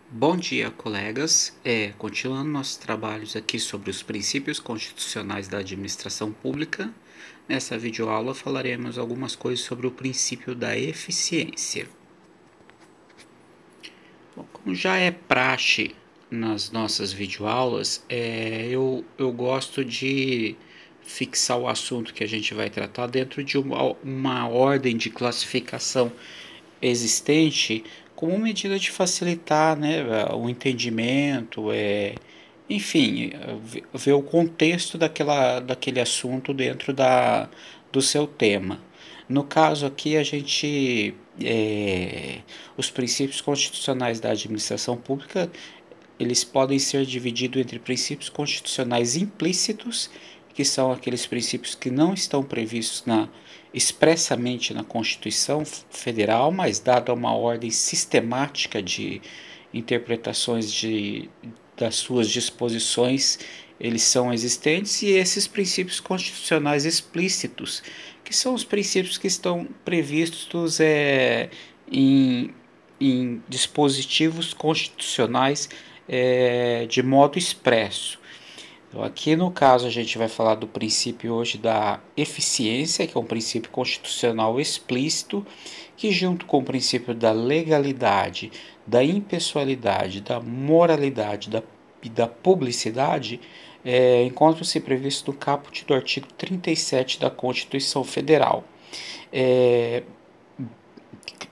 Bom dia, colegas. Continuando nossos trabalhos aqui sobre os princípios constitucionais da administração pública, nessa videoaula falaremos algumas coisas sobre o princípio da eficiência. Bom, como já é praxe nas nossas videoaulas, eu gosto de fixar o assunto que a gente vai tratar dentro de uma ordem de classificação existente como medida de facilitar, né, o entendimento, enfim, ver o contexto daquele assunto dentro do seu tema. No caso aqui, os princípios constitucionais da administração pública, eles podem ser divididos entre princípios constitucionais implícitos, que são aqueles princípios que não estão previstos expressamente na Constituição Federal, mas dado uma ordem sistemática de interpretações das suas disposições, eles são existentes, e esses princípios constitucionais explícitos, que são os princípios que estão previstos em, em dispositivos constitucionais de modo expresso. Então, aqui no caso a gente vai falar do princípio hoje da eficiência, que é um princípio constitucional explícito, que junto com o princípio da legalidade, da impessoalidade, da moralidade e da publicidade, encontram-se previstos no caput do artigo 37 da Constituição Federal.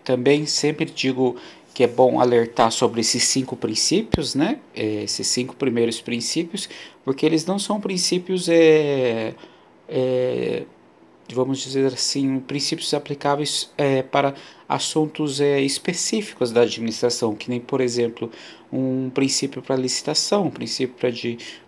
Também sempre digo que é bom alertar sobre esses 5 princípios, né? Esses 5 primeiros princípios, porque eles não são princípios, vamos dizer assim, princípios aplicáveis para assuntos específicos da administração, que nem, por exemplo, um princípio para licitação, um princípio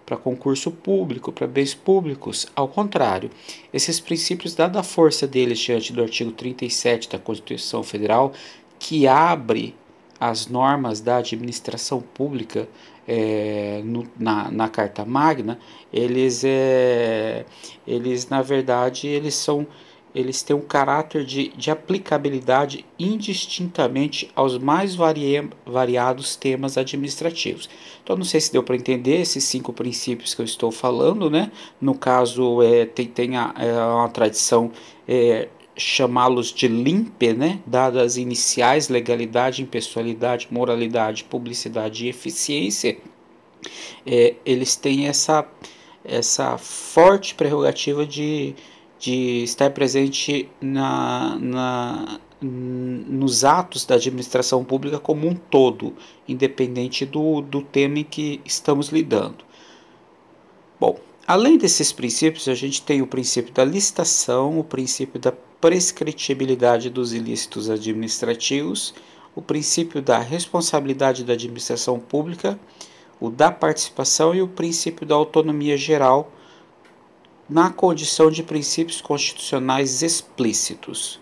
para concurso público, para bens públicos. Ao contrário, esses princípios, dada a força deles diante do artigo 37 da Constituição Federal, que abre as normas da administração pública na Carta Magna, eles na verdade eles têm um caráter de aplicabilidade indistintamente aos mais variados temas administrativos. Então, não sei se deu para entender esses 5 princípios que eu estou falando, né? No caso, tem uma tradição chamá-los de LIMPE, né? Dadas as iniciais, legalidade, impessoalidade, moralidade, publicidade e eficiência, eles têm essa forte prerrogativa de estar presente nos atos da administração pública como um todo, independente do tema em que estamos lidando. Bom, além desses princípios, a gente tem o princípio da licitação, o princípio da prescritibilidade dos ilícitos administrativos, o princípio da responsabilidade da administração pública, o da participação e o princípio da autonomia geral, na condição de princípios constitucionais explícitos.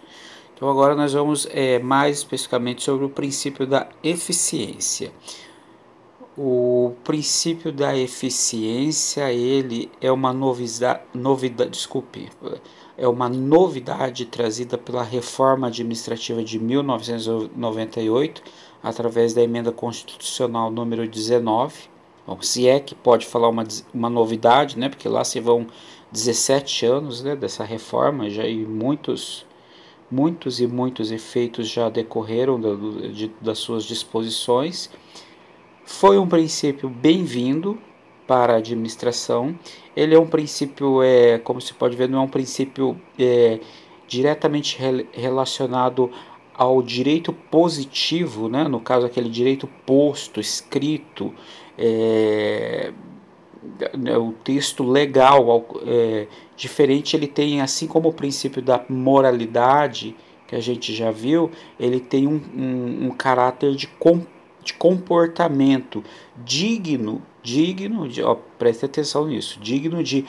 Então agora nós vamos mais especificamente sobre o princípio da eficiência. O princípio da eficiência, ele é uma novidade trazida pela reforma administrativa de 1998, através da emenda constitucional número 19. Bom, se é que pode falar uma novidade, né, porque lá se vão 17 anos, né, dessa reforma, já, e muitos efeitos já decorreram das suas disposições. Foi um princípio bem-vindo para a administração. Ele é um princípio, como se pode ver, não é um princípio diretamente relacionado ao direito positivo, né? No caso, aquele direito posto, escrito, o texto legal, diferente. Ele tem, assim como o princípio da moralidade, que a gente já viu, ele tem um caráter de comportamento digno preste atenção nisso, digno de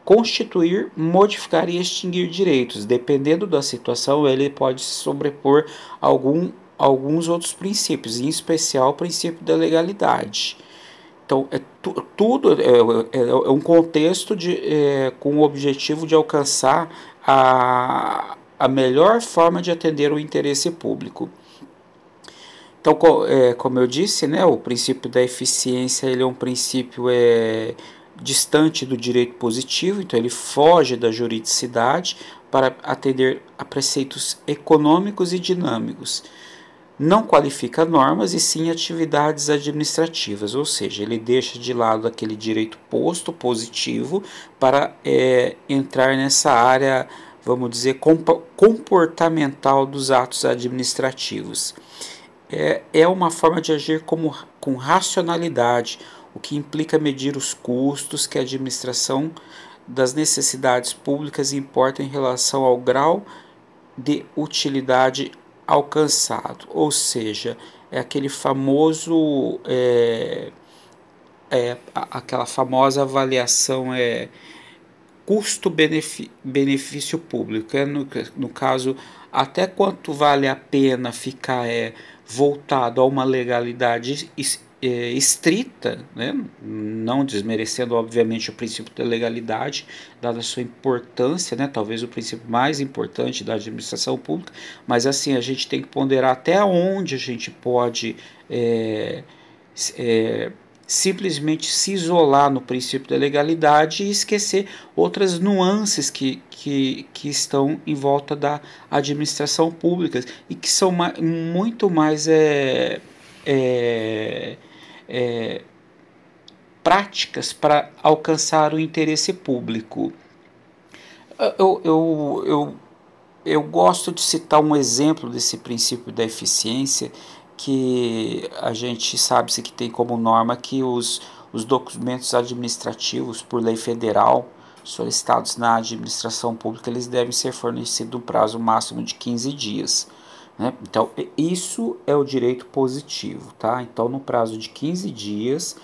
constituir, modificar e extinguir direitos. Dependendo da situação, ele pode se sobrepor a alguns outros princípios, em especial o princípio da legalidade. Então, tudo é um contexto com o objetivo de alcançar a melhor forma de atender o interesse público. Então, como eu disse, né, o princípio da eficiência ele é um princípio distante do direito positivo, então ele foge da juridicidade para atender a preceitos econômicos e dinâmicos. Não qualifica normas e sim atividades administrativas, ou seja, ele deixa de lado aquele direito posto positivo para entrar nessa área, vamos dizer, comportamental dos atos administrativos. É uma forma de agir com racionalidade, o que implica medir os custos que a administração das necessidades públicas importa em relação ao grau de utilidade alcançado, ou seja, é aquele famoso aquela famosa avaliação custo-benefício público, no caso até quanto vale a pena ficar voltado a uma legalidade estrita, né? Não desmerecendo obviamente o princípio da legalidade, dada a sua importância, né? Talvez o princípio mais importante da administração pública, mas assim a gente tem que ponderar até onde a gente pode simplesmente se isolar no princípio da legalidade e esquecer outras nuances que estão em volta da administração pública e que são muito mais práticas para alcançar o interesse público. Eu, eu, eu, eu gosto de citar um exemplo desse princípio da eficiência, que a gente sabe-se que tem como norma que os documentos administrativos, por lei federal, solicitados na administração pública, eles devem ser fornecidos no prazo máximo de 15 dias. Né? Então, isso é o direito positivo. Tá? Então, no prazo de 15 dias,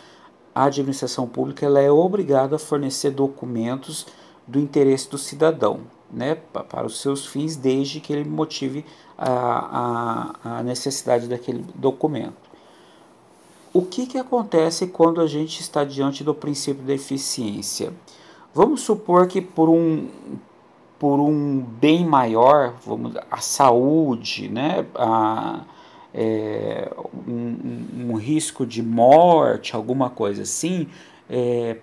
a administração pública ela é obrigada a fornecer documentos do interesse do cidadão, né, para os seus fins, desde que ele motive a necessidade daquele documento. O que acontece quando a gente está diante do princípio da eficiência? Vamos supor que por um bem maior, a saúde, né, um risco de morte, alguma coisa assim,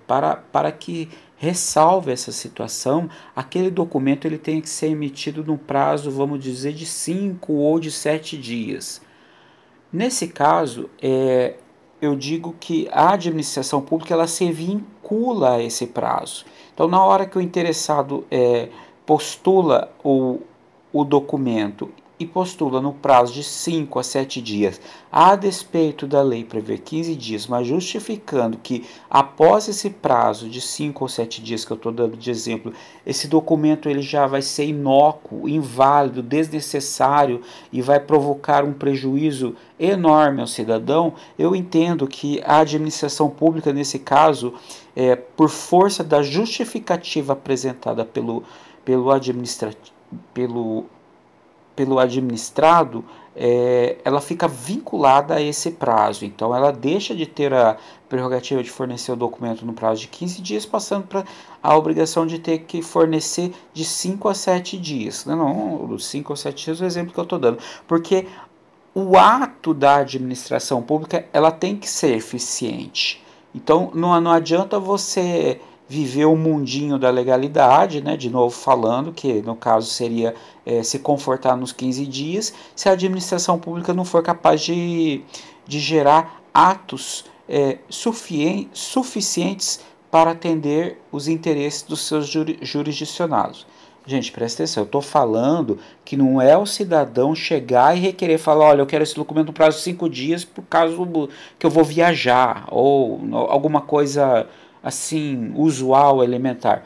para que ressalve essa situação, aquele documento ele tem que ser emitido no prazo, vamos dizer, de 5 ou de 7 dias. Nesse caso, eu digo que a administração pública ela se vincula a esse prazo. Então, na hora que o interessado postula o documento e postula no prazo de 5 a 7 dias, a despeito da lei prever 15 dias, mas justificando que após esse prazo de 5 ou 7 dias que eu estou dando de exemplo, esse documento ele já vai ser inócuo, inválido, desnecessário e vai provocar um prejuízo enorme ao cidadão, eu entendo que a administração pública, nesse caso, por força da justificativa apresentada pelo administrado, ela fica vinculada a esse prazo. Então, ela deixa de ter a prerrogativa de fornecer o documento no prazo de 15 dias, passando para a obrigação de ter que fornecer de 5 a 7 dias. Não, 5 a 7 dias é o exemplo que eu estou dando. Porque o ato da administração pública ela tem que ser eficiente. Então, não adianta você viver o mundinho da legalidade, né? De novo falando, que no caso seria se confortar nos 15 dias, se a administração pública não for capaz de gerar atos suficientes para atender os interesses dos seus jurisdicionados. Gente, presta atenção, eu estou falando que não é o cidadão chegar e requerer falar, olha, eu quero esse documento no prazo de 5 dias por causa que eu vou viajar, ou alguma coisa assim, usual, elementar.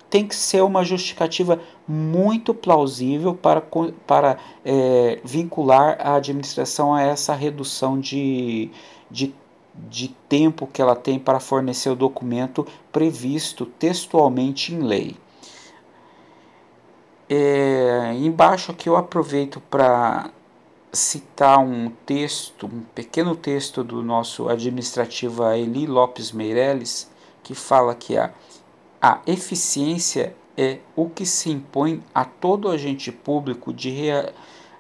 Tem que ser uma justificativa muito plausível para vincular a administração a essa redução de tempo que ela tem para fornecer o documento previsto textualmente em lei. Embaixo aqui eu aproveito para citar um pequeno texto do nosso administrativo Eli Lopes Meireles, que fala que a eficiência é o que se impõe a todo agente público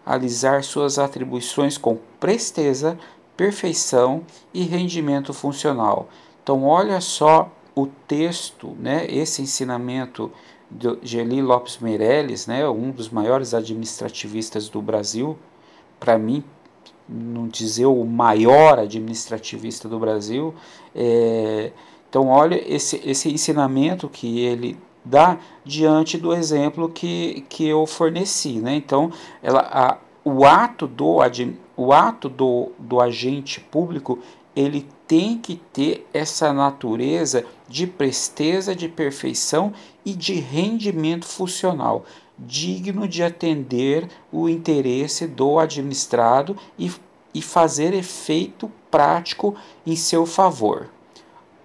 alisar suas atribuições com presteza, perfeição e rendimento funcional. Então, olha só o texto, né, esse ensinamento de Geli Lopes Meireles, né, um dos maiores administrativistas do Brasil, para mim, não dizer o maior administrativista do Brasil. Então, olha esse ensinamento que ele dá diante do exemplo que eu forneci. Né? Então, o ato do agente público, ele tem que ter essa natureza de presteza, de perfeição e de rendimento funcional, digno de atender o interesse do administrado e fazer efeito prático em seu favor.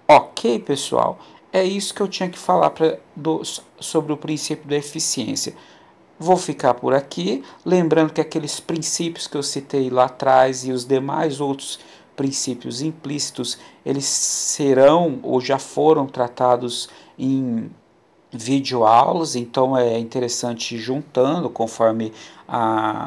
Ok, pessoal? É isso que eu tinha que falar sobre o princípio da eficiência. Vou ficar por aqui, lembrando que aqueles princípios que eu citei lá atrás e os demais outros princípios implícitos, eles serão ou já foram tratados em videoaulas, então é interessante ir juntando conforme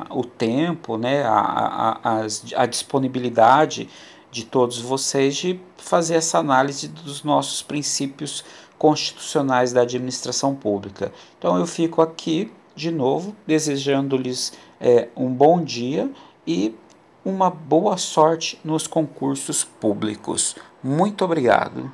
o tempo, né, a disponibilidade de todos vocês de fazer essa análise dos nossos princípios constitucionais da administração pública. Então eu fico aqui de novo desejando-lhes um bom dia e uma boa sorte nos concursos públicos. Muito obrigado.